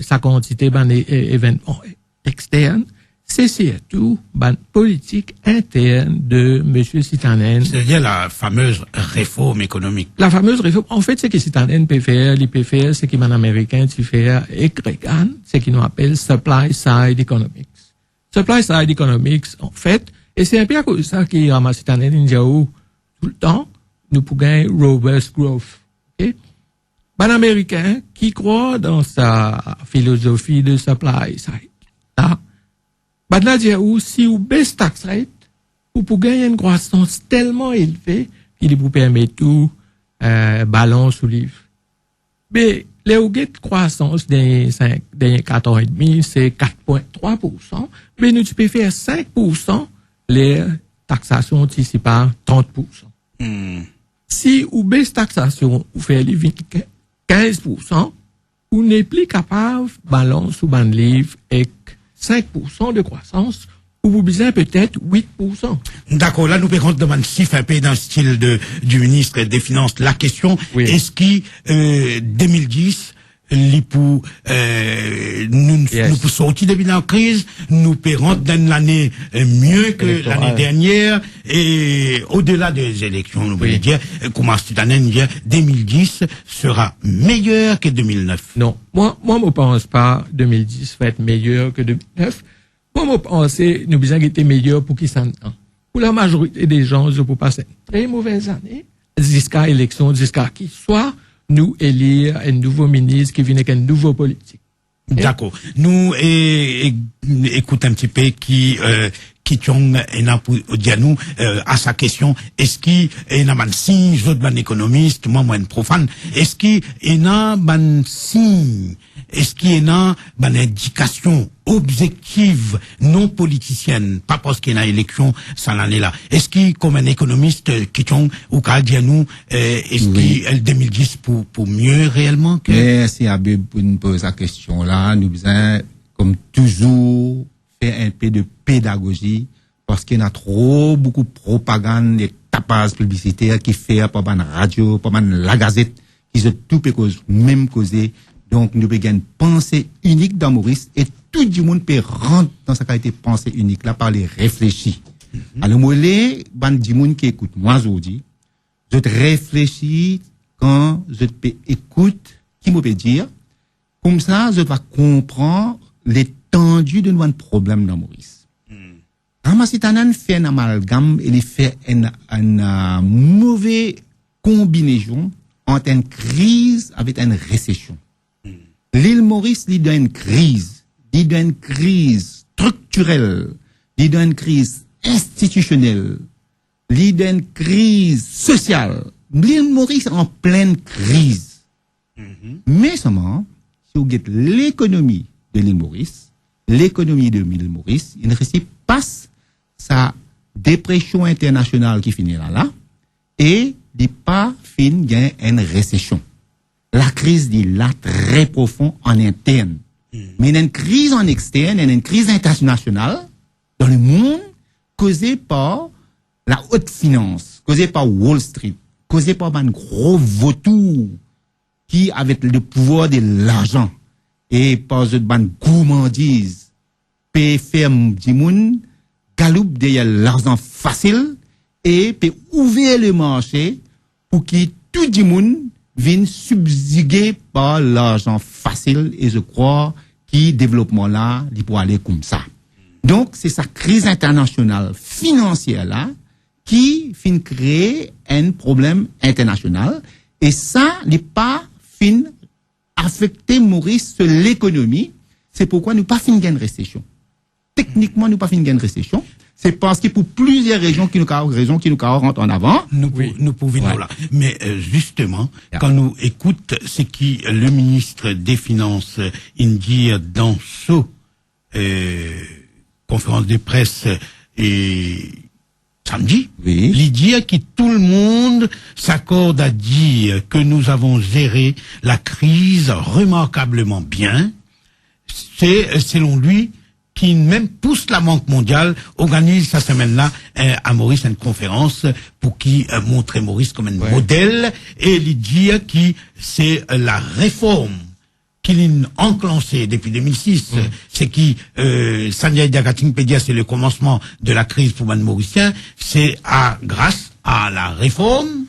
sa quantité événements externes, c'est surtout politique interne de monsieur Sitanen. C'est-à-dire la fameuse réforme économique. La fameuse réforme, en fait, c'est que Sitanen peut faire, c'est qu'il en américain, tu fait, et Gregan, c'est qu'il nous appelle supply side economics. Supply side economics, en fait, et c'est un peu à cause de ça qu'il ramasse Sitanen Indiaou tout le temps, nous pouvons gagner robust growth. Okay? Américain qui croit dans sa philosophie de supply side. Là, si vous baissez tax rate, vous pouvez gagner une croissance tellement élevée qu'il vous permet tout, balance ou livre. Mais, les de croissance des 4 ans et demi, c'est 4,3%. Mais nous, tu peux faire 5%, les taxations anticipées par 30%. Si vous baissez taxation, vous faites les 15%, vous n'êtes plus capable de balance ou de livre avec 5% de croissance, ou vous besoin peut-être 8%. D'accord, là nous pouvons demander si un peu dans le style du ministre des Finances la question, oui. Est-ce que 2010 nous sortir de la crise, nous payons dans l'année mieux que l'année dernière, et au-delà des élections, nous voulons dire, comment cette année, 2010 sera meilleur que 2009. Non. Moi, je pense pas 2010 va être meilleur que 2009. Moi, je pense que nous besoin d'être meilleur pour qui s'en temps. Pour la majorité des gens, je peux passer une très mauvaise année, jusqu'à l'élection, jusqu'à qu'il soit, nous élire un nouveau ministre qui vient avec un nouveau politique. D'accord. Nous écoute un petit peu qui tient pour dire nous à sa question, est-ce qu'il y a un signe, je suis un économiste, moi un profane, est-ce qu'il y a un signe, est-ce qu'il y a une indication objective, non politicienne, pas parce qu'il y a une élection, ça l'année là. Est-ce qu'il, comme un économiste, qui tient ou qu'a dit à nous, est-ce qu'il est 2010 pour mieux réellement que... Merci Abib pour nous poser la question là. Nous besoin, comme toujours, faire un peu de pédagogie parce qu'il y a trop beaucoup de propagande et tapages publicitaires qui fait par la radio, par la gazette, qui se tout peut cause, même causer. Donc, nous avons une pensée unique dans Maurice et tout le monde peut rentrer dans sa qualité de pensée unique là par les réfléchir. Alors, moi, les gens qui écoutent, moi, aujourd'hui, je réfléchis quand je peux écouter, qui me peut dire, comme ça, je vais comprendre l'étendue de notre problème dans Maurice. Ramasitanan fait un amalgame et il fait une mauvaise combinaison entre une crise avec une récession. L'île Maurice, il a une crise structurelle, il a une crise institutionnelle, il a une crise sociale. L'île Maurice est en pleine crise. Mais seulement, si vous regardez l'économie de l'île Maurice, il ne réussit pas sa dépression internationale qui finit là, et il pas fin gain une récession. La crise dit là très profond en interne. Mais il y a une crise en externe, il y a une crise internationale dans le monde causée par la haute finance, causée par Wall Street, causée par un gros vautour qui avait le pouvoir de l'argent et par une gourmandise peut faire du monde galoupe derrière l'argent facile et peut ouvrir le marché pour que tout le monde viennent subjuguer par l'argent facile et je crois que développement là, il peut aller comme ça. Donc, c'est sa crise internationale financière là qui fin créer un problème international et ça n'est pas fin affecter Maurice sur l'économie. C'est pourquoi nous pas fin gain récession. Techniquement, nous pas fin gain récession. C'est parce que pour plusieurs régions qui nous rentrent en avant. Nous pouvons là. Mais justement, quand nous écoutons ce qui le ministre des Finances dit dans ce conférence de presse samedi, il dit que tout le monde s'accorde à dire que nous avons géré la crise remarquablement bien. C'est selon lui qui même pousse la Banque mondiale, organise cette semaine-là à Maurice une conférence pour qui montrer Maurice comme un modèle et lui dire que c'est la réforme qu'il a enclenché depuis 2006, c'est qui Sanjay Diakhating peut dire c'est le commencement de la crise pour les Mauriciens, c'est grâce à la réforme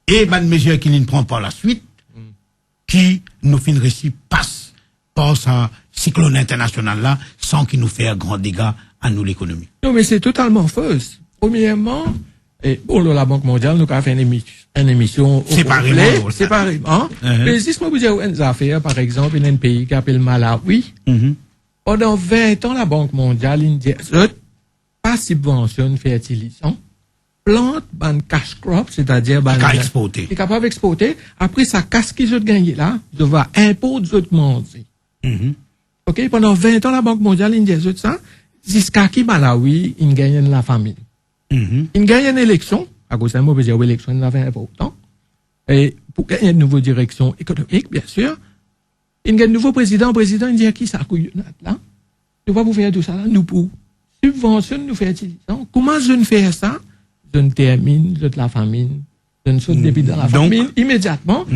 et les mesures qu'il ne prend par la suite qui nous fin récit passe par sa cyclone international là sans qu'il nous fasse grand dégâts à nous l'économie. Non, mais c'est totalement faux. Premièrement, la Banque mondiale nous a fait une émission séparément. Mais si je vous dis une affaire, par exemple, il y a un pays qui s'appelle Malawi. Pendant 20 ans, la Banque mondiale, il dit, pas subventionne fertilisant, plante, ban cash crop, c'est-à-dire, exporter. Est capable d'exporter. Après, ça casse qu'ils ont gagné là, de va impôt des autres manger. OK? Pendant 20 ans, la Banque mondiale, il dit ça, jusqu'à qui Malawi, il gagne la famille. Il gagne une élection, à cause d'un mauvais élection, il avait important. Et pour gagner une nouvelle direction économique, bien sûr, il gagne un nouveau président, il dit à qui ça couille là? Nous va vous faire tout ça là, nous pour subventionner, nous faire utilisant. Comment je ne fais ça? Je ne termine, je la famine, je ne saute depuis dans la famine immédiatement,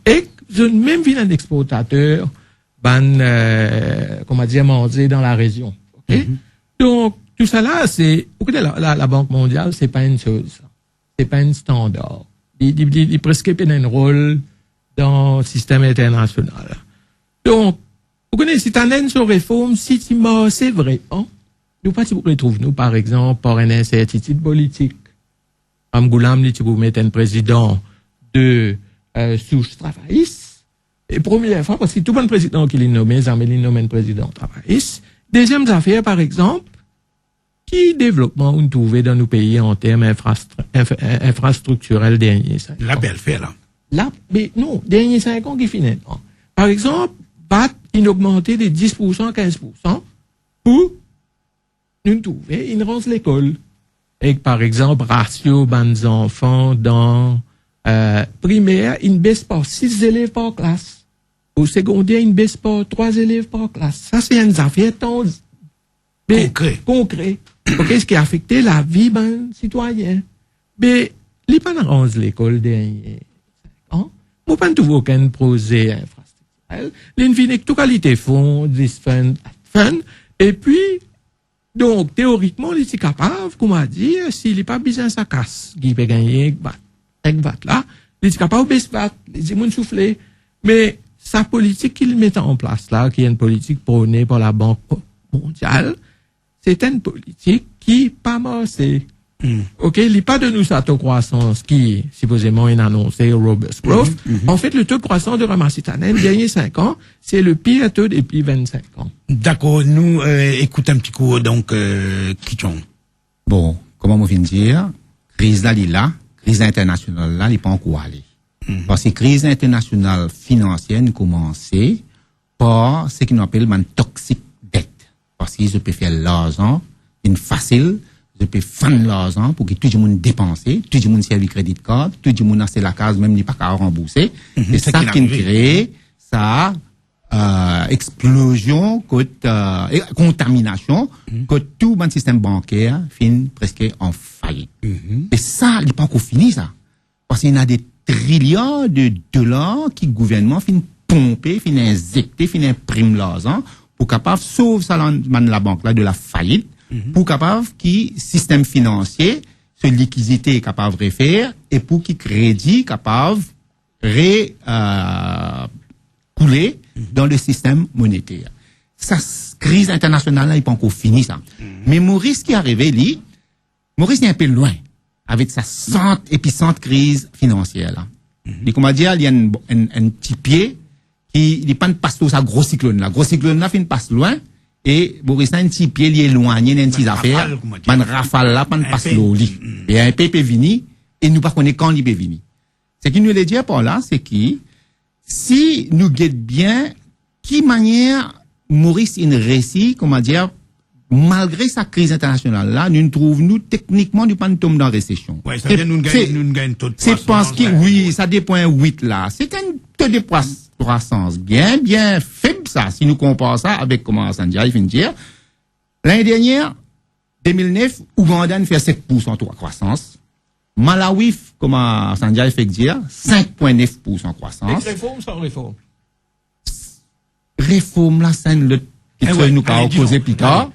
et je ne même vis un exportateur, comment dire, manger dans la région. Okay? Donc, tout ça là, c'est, la Banque mondiale, c'est pas une chose. C'est pas un standard. Il presque pas un rôle dans le système international. Donc, vous connaissez, si t'en as sur réforme, si tu m'as, c'est vrai, hein? Nous pas, si vous retrouvez, nous, par exemple, par une incertitude politique. Amgoulam, tu vous mettez un président de, souche travailliste. Et première fois, parce que tout bon président qui l'a nommé, il nomme un président travailliste. Deuxième affaire, par exemple, qui développement on trouve dans nos pays en termes infrastructurels derniers 5 ans? La belle fait, là. Là, mais non, derniers 5 ans qui finissent. Par exemple, il augmenté de 10%, 15% pour nous trouver une rance l'école. Et par exemple, ratio des enfants dans primaire, il baisse par 6 élèves par classe. Au secondaire, il baisse par 3 élèves par classe. Ça, c'est une affaire concret. Ce qui a affecté la vie d'un citoyen. Mais, il n'y a pas de l'école dernier. Hein? Moi, pas trouvé aucun projet infrastructurel. L'infini, toute qualité fond, fun. Et puis, donc, théoriquement, il est capable, comment dire, s'il n'est pas besoin sa casse, qui peut gagner, avec là, il est capable de baisser, il est souffler. Mais, sa politique qu'il met en place là, qui est une politique prônée par la Banque mondiale, c'est une politique qui pas marché. OK, il n'y a pas de nous sa taux de croissance qui, supposément, est annoncé robust growth. En fait, le taux de croissance de Ramassitanen, dernier 5 ans, c'est le pire taux depuis 25 ans. D'accord, nous, écoute un petit coup, donc, Kichong. Bon, comment on vient de dire, crise là, crise internationale là, il n'est pas encore allé. Parce que crise internationale financière nous commencé par ce qu'on appelle une toxic dette. Parce que je peux faire l'argent, une facile, je peux faire l'argent pour que tout le monde dépense, tout le monde serve crédit card, tout le monde a la case, même n'est pas qu'à rembourser. C'est ça qui crée, ça, explosion, contamination, que tout le système bancaire finit presque en faillite. Et ça, il n'est pas encore fini, ça. Parce qu'il y a des trillions de dollars qui le gouvernement finit pomper, finit injecter, finit imprimer l'argent pour capable sauver ça la banque là de la faillite, pour capable qui système financier, ce liquidité est capable de refaire et pour qui crédit capable couler dans le système monétaire. Ça, crise internationale là, il n'est pas encore fini ça. Mais Maurice qui est arrivé, lui, Maurice est un peu loin avec sa épicentre crise financière là. Et comment dire, il y a un petit pied qui il pas passe tout sa grosse cyclone là. Grosse cyclone là, fin passe loin et Maurice a un petit pied il est éloigné d'une petite affaire. Man rafale là, pas passe l'eau li. Et un peu vini et nous pas connaît quand il peut venir. Ce qui nous le dit par là, c'est que si nous guette bien qui manière Maurice une récit, comment dire, malgré sa crise internationale là, nous trouvons techniquement nous pas tomber dans la récession. Ouais, ça veut dire nous gagne taux de croissance. C'est parce que oui, ça dépend 8 là. C'est un taux de croissance bien faible ça si nous comparons ça avec comment Sanjay vient de dire. L'année dernière 2009, Ouganda fait 7% de croissance. Malawi, comment Sanjay fait dire, 5,9% de croissance. Avec réforme sans réforme. réforme là, c'est le Eh ouais, nous pas allez, dis opposé donc. plus tard.